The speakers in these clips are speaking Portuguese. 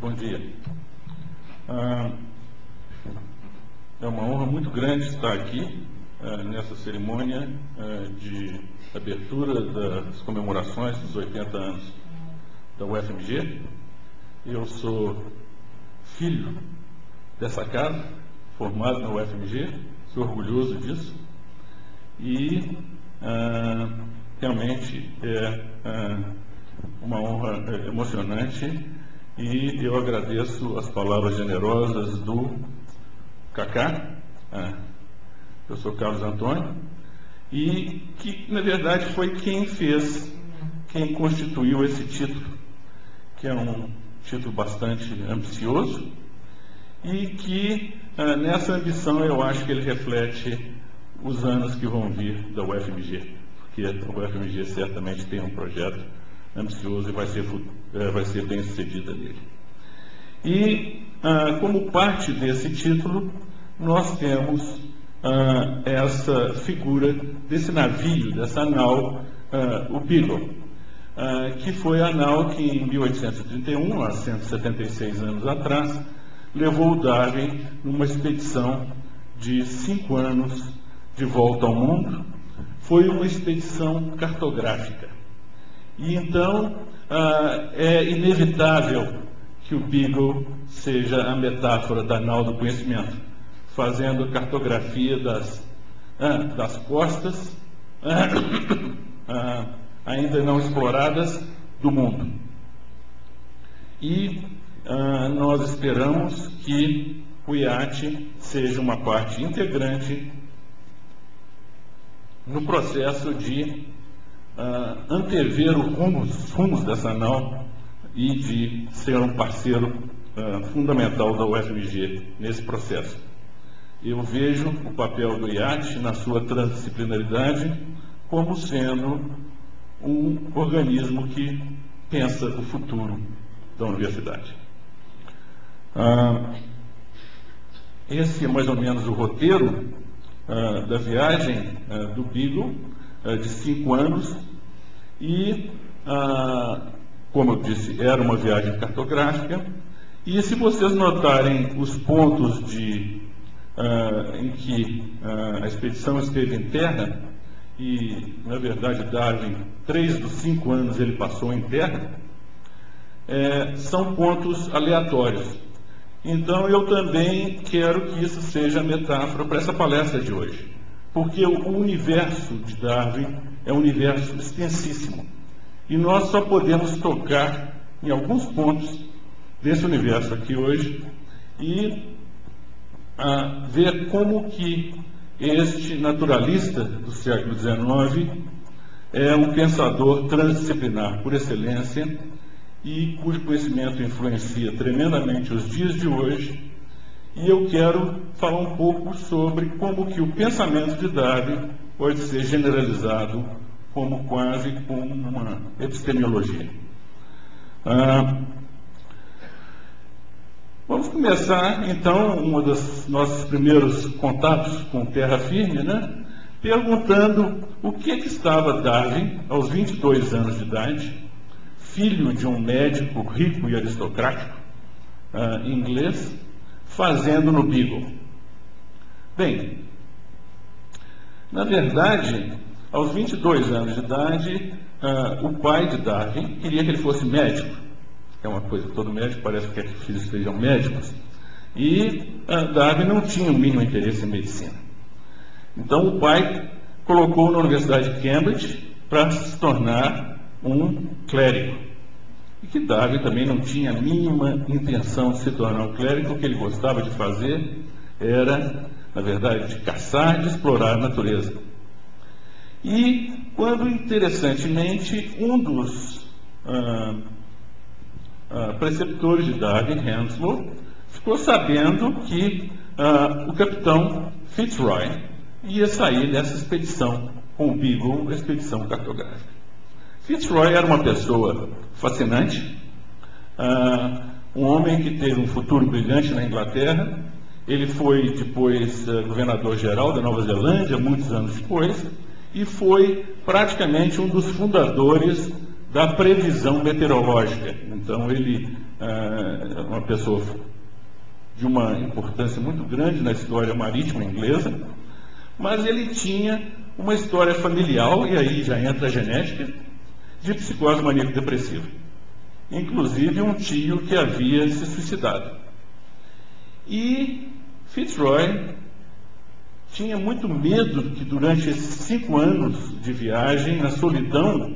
Bom dia. É uma honra muito grande estar aqui nessa cerimônia de abertura das comemorações dos 80 anos da UFMG. Eu sou filho dessa casa, formado na UFMG, sou orgulhoso disso e realmente é uma honra emocionante, e eu agradeço as palavras generosas do Cacá, professor Carlos Antônio, e que na verdade foi quem constituiu esse título, que é um título bastante ambicioso e que nessa ambição eu acho que ele reflete os anos que vão vir da UFMG, porque a UFMG certamente tem um projeto ambicioso e vai ser bem sucedida nele. E como parte desse título, nós temos essa figura desse navio, dessa nau, o Beagle, que foi a nau que em 1831, há 176 anos atrás, levou o Darwin numa expedição de 5 anos de volta ao mundo. Foi uma expedição cartográfica. E então é inevitável que o Beagle seja a metáfora da nau do conhecimento, fazendo a cartografia das costas ainda não exploradas do mundo. E nós esperamos que o iate seja uma parte integrante no processo de antever os rumos dessa nau e de ser um parceiro fundamental da UFMG nesse processo. Eu vejo o papel do IAT na sua transdisciplinaridade como sendo um organismo que pensa o futuro da universidade. Esse é mais ou menos o roteiro da viagem do Beagle, de 5 anos, e, como eu disse, era uma viagem cartográfica, e se vocês notarem os pontos em que a expedição esteve em terra, e, na verdade, Darwin, 3 dos 5 anos ele passou em terra, são pontos aleatórios. Então, eu também quero que isso seja a metáfora para essa palestra de hoje, porque o universo de Darwin é um universo extensíssimo, e nós só podemos tocar em alguns pontos desse universo aqui hoje e ver como que este naturalista do século XIX é um pensador transdisciplinar por excelência e cujo conhecimento influencia tremendamente os dias de hoje. E eu quero falar um pouco sobre como que o pensamento de Darwin pode ser generalizado como quase como uma epistemologia. Vamos começar, então, um dos nossos primeiros contatos com terra firme, perguntando o que estava Darwin, aos 22 anos de idade, filho de um médico rico e aristocrático inglês, fazendo no Beagle. Bem, na verdade, aos 22 anos de idade, o pai de Darwin queria que ele fosse médico. É uma coisa que todo médico parece que quer que os filhos sejam médicos. E Darwin não tinha o mínimo interesse em medicina. Então o pai colocou na Universidade de Cambridge para se tornar um clérigo. E que Darwin também não tinha a mínima intenção de se tornar um clérigo. O que ele gostava de fazer era, na verdade, de caçar, de explorar a natureza. E quando, interessantemente, um dos preceptores de Darwin, Henslow, ficou sabendo que o capitão Fitzroy ia sair dessa expedição com o Beagle, a expedição cartográfica. Fitzroy era uma pessoa fascinante, um homem que teve um futuro brilhante na Inglaterra. Ele foi depois governador-geral da Nova Zelândia, muitos anos depois, e foi praticamente um dos fundadores da previsão meteorológica. Então, ele é uma pessoa de uma importância muito grande na história marítima inglesa, mas ele tinha uma história familiar, e aí já entra a genética, de psicose maníaco-depressiva. Inclusive um tio que havia se suicidado. E Fitzroy tinha muito medo que durante esses 5 anos de viagem, na solidão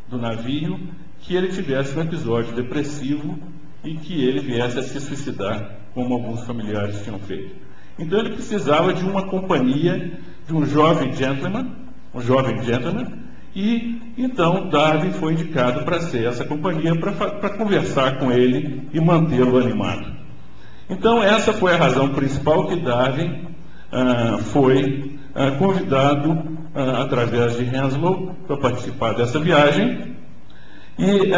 do navio, que ele tivesse um episódio depressivo e que ele viesse a se suicidar, como alguns familiares tinham feito. Então ele precisava de uma companhia, de um jovem gentleman, e então Darwin foi indicado para ser essa companhia, para conversar com ele e mantê-lo animado. Então essa foi a razão principal que Darwin foi convidado através de Henslow para participar dessa viagem. E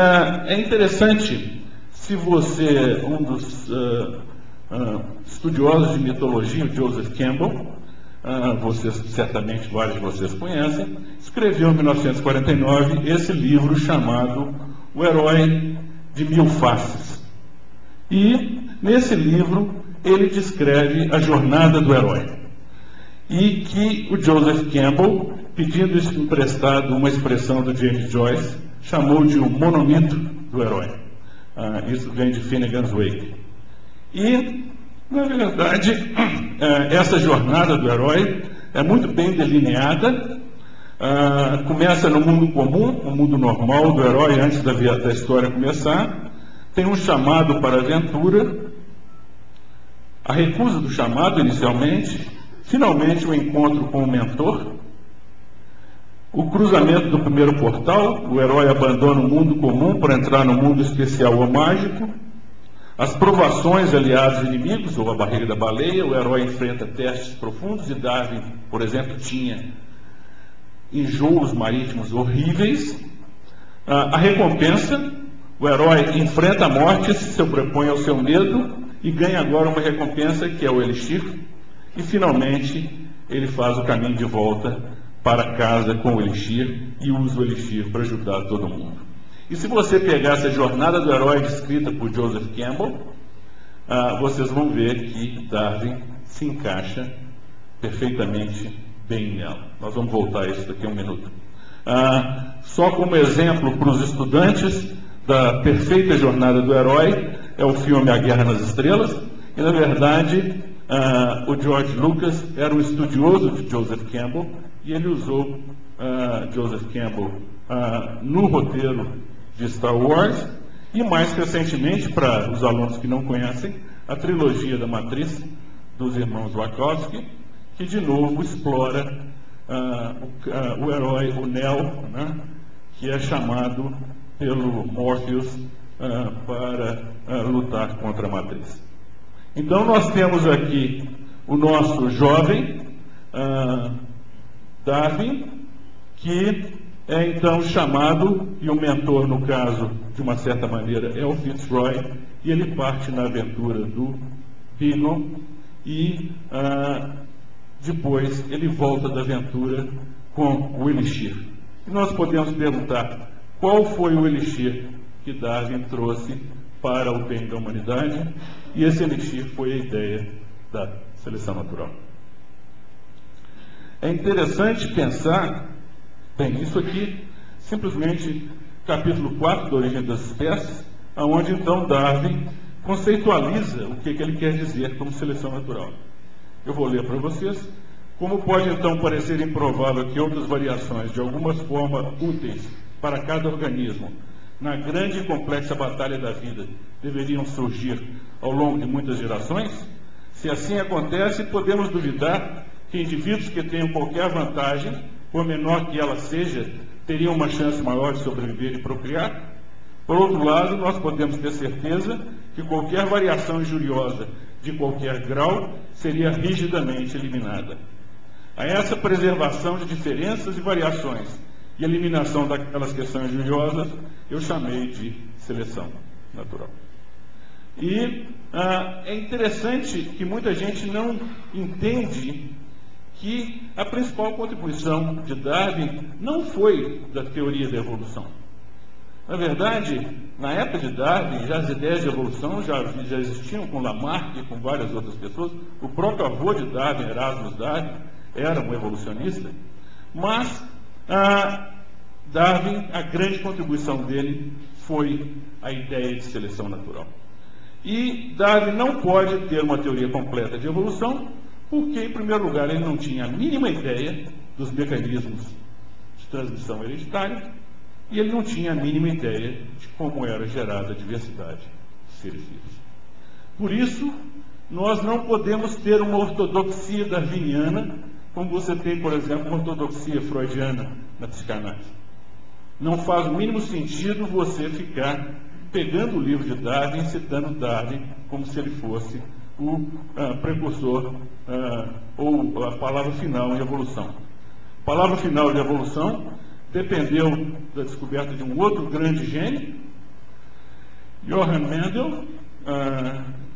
é interessante, se você, um dos estudiosos de mitologia, o Joseph Campbell, vocês, certamente vários de vocês conhecem, escreveu em 1949 esse livro chamado O Herói de Mil Faces. E nesse livro ele descreve a jornada do herói. E que o Joseph Campbell, pedindo emprestado uma expressão do James Joyce, chamou de um monomito do herói. Isso vem de Finnegan's Wake. E, na verdade, essa jornada do herói é muito bem delineada. Começa no mundo comum, o mundo normal do herói, antes da história começar. Tem um chamado para a aventura, a recusa do chamado inicialmente, finalmente o encontro com o mentor, o cruzamento do primeiro portal, o herói abandona o mundo comum para entrar no mundo especial ou mágico, as provações aliados e inimigos, ou a barreira da baleia, o herói enfrenta testes profundos, e Darwin, por exemplo, tinha enjoos marítimos horríveis. A recompensa, o herói enfrenta a morte, se sobrepõe ao seu medo e ganha agora uma recompensa que é o elixir, e finalmente ele faz o caminho de volta para casa com o elixir e usa o elixir para ajudar todo mundo. E se você pegar essa jornada do herói descrita por Joseph Campbell, vocês vão ver que Darwin se encaixa perfeitamente bem nela. Nós vamos voltar a isso daqui a um minuto. Só como exemplo para os estudantes da perfeita jornada do herói, é o filme A Guerra nas Estrelas, e na verdade o George Lucas era um estudioso de Joseph Campbell, e ele usou Joseph Campbell no roteiro de Star Wars, e mais recentemente, para os alunos que não conhecem, a trilogia da Matriz dos irmãos Wachowski, que de novo explora o herói, o Neo, né, que é chamado pelo Morpheus para lutar contra a Matriz. Então nós temos aqui o nosso jovem Darwin, que é então chamado, e o mentor, no caso, de uma certa maneira, é o Fitzroy, e ele parte na aventura do Beagle, e depois ele volta da aventura com o elixir. E nós podemos perguntar, qual foi o elixir que Darwin trouxe para o bem da humanidade? E esse elixir foi a ideia da seleção natural. É interessante pensar, bem, isso aqui, simplesmente capítulo 4 da Origem das Espécies, onde então Darwin conceitualiza o que ele quer dizer como seleção natural. Eu vou ler para vocês. Como pode então parecer improvável que outras variações de algumas formas úteis para cada organismo, na grande e complexa batalha da vida, deveriam surgir ao longo de muitas gerações? Se assim acontece, podemos duvidar que indivíduos que tenham qualquer vantagem, por menor que ela seja, teriam uma chance maior de sobreviver e procriar? Por outro lado, nós podemos ter certeza que qualquer variação injuriosa de qualquer grau seria rigidamente eliminada. A essa preservação de diferenças e variações e eliminação daquelas que são injuriosas, eu chamei de seleção natural. E é interessante que muita gente não entende que a principal contribuição de Darwin não foi da teoria da evolução. Na verdade, na época de Darwin, já as ideias de evolução já existiam com Lamarck e com várias outras pessoas. O próprio avô de Darwin, Erasmus Darwin, era um evolucionista. Mas Darwin, a grande contribuição dele foi a ideia de seleção natural. E Darwin não pode ter uma teoria completa de evolução, porque, em primeiro lugar, ele não tinha a mínima ideia dos mecanismos de transmissão hereditária, e ele não tinha a mínima ideia de como era gerada a diversidade de seres vivos. Por isso, nós não podemos ter uma ortodoxia darwiniana, como você tem, por exemplo, uma ortodoxia freudiana na psicanálise. Não faz o mínimo sentido você ficar pegando o livro de Darwin e citando Darwin como se ele fosse o precursor ou a palavra final em evolução. A palavra final de evolução dependeu da descoberta de um outro grande gênio, Johann Mendel,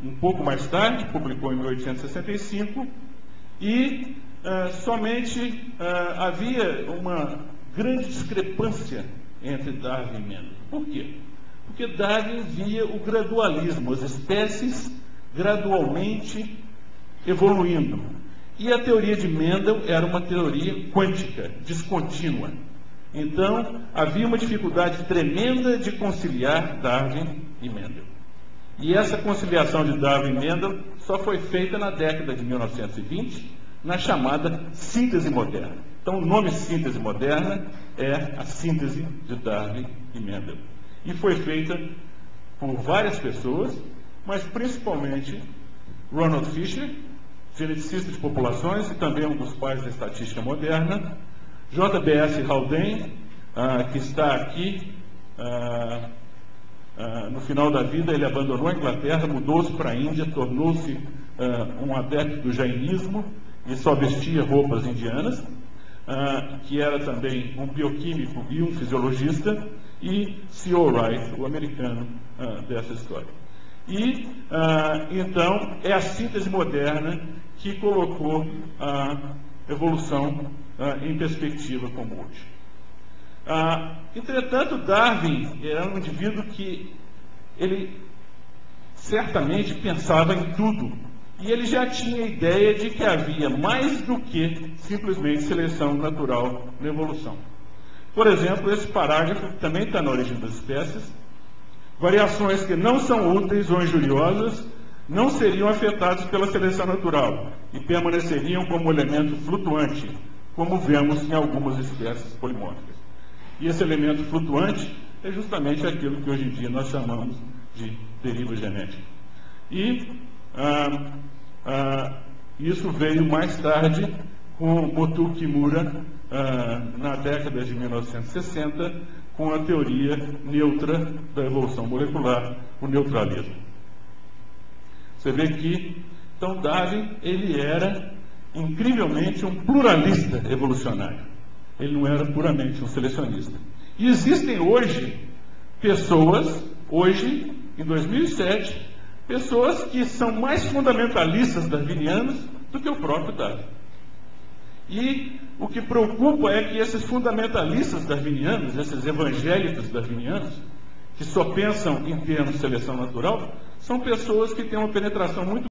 um pouco mais tarde, publicou em 1865, e somente havia uma grande discrepância entre Darwin e Mendel. Por quê? Porque Darwin via o gradualismo, as espécies gradualmente evoluindo. E a teoria de Mendel era uma teoria quântica, descontínua. Então, havia uma dificuldade tremenda de conciliar Darwin e Mendel. E essa conciliação de Darwin e Mendel só foi feita na década de 1920, na chamada síntese moderna. Então, o nome síntese moderna é a síntese de Darwin e Mendel. E foi feita por várias pessoas, mas principalmente Ronald Fisher, geneticista de populações e também um dos pais da estatística moderna, J.B.S. Haldane, que está aqui, no final da vida ele abandonou a Inglaterra, mudou-se para a Índia, tornou-se um adepto do jainismo e só vestia roupas indianas, que era também um bioquímico e um fisiologista, e C.O. Wright, o americano dessa história. E, então, é a síntese moderna que colocou a evolução em perspectiva como hoje. Entretanto, Darwin era um indivíduo que ele certamente pensava em tudo, e ele já tinha a ideia de que havia mais do que simplesmente seleção natural na evolução. Por exemplo, esse parágrafo, que também está na origem das espécies: variações que não são úteis ou injuriosas não seriam afetadas pela seleção natural e permaneceriam como elemento flutuante, como vemos em algumas espécies polimórficas. E esse elemento flutuante é justamente aquilo que hoje em dia nós chamamos de deriva genética. E isso veio mais tarde com Motoo Kimura, na década de 1960, com a teoria neutra da evolução molecular, o neutralismo. Você vê que, então, Darwin, ele era incrivelmente um pluralista evolucionário. Ele não era puramente um selecionista. E existem hoje pessoas, em 2007, pessoas que são mais fundamentalistas darwinianos do que o próprio Darwin. E o que preocupa é que esses fundamentalistas darwinianos, esses evangélicos darwinianos, que só pensam em termos de seleção natural, são pessoas que têm uma penetração muito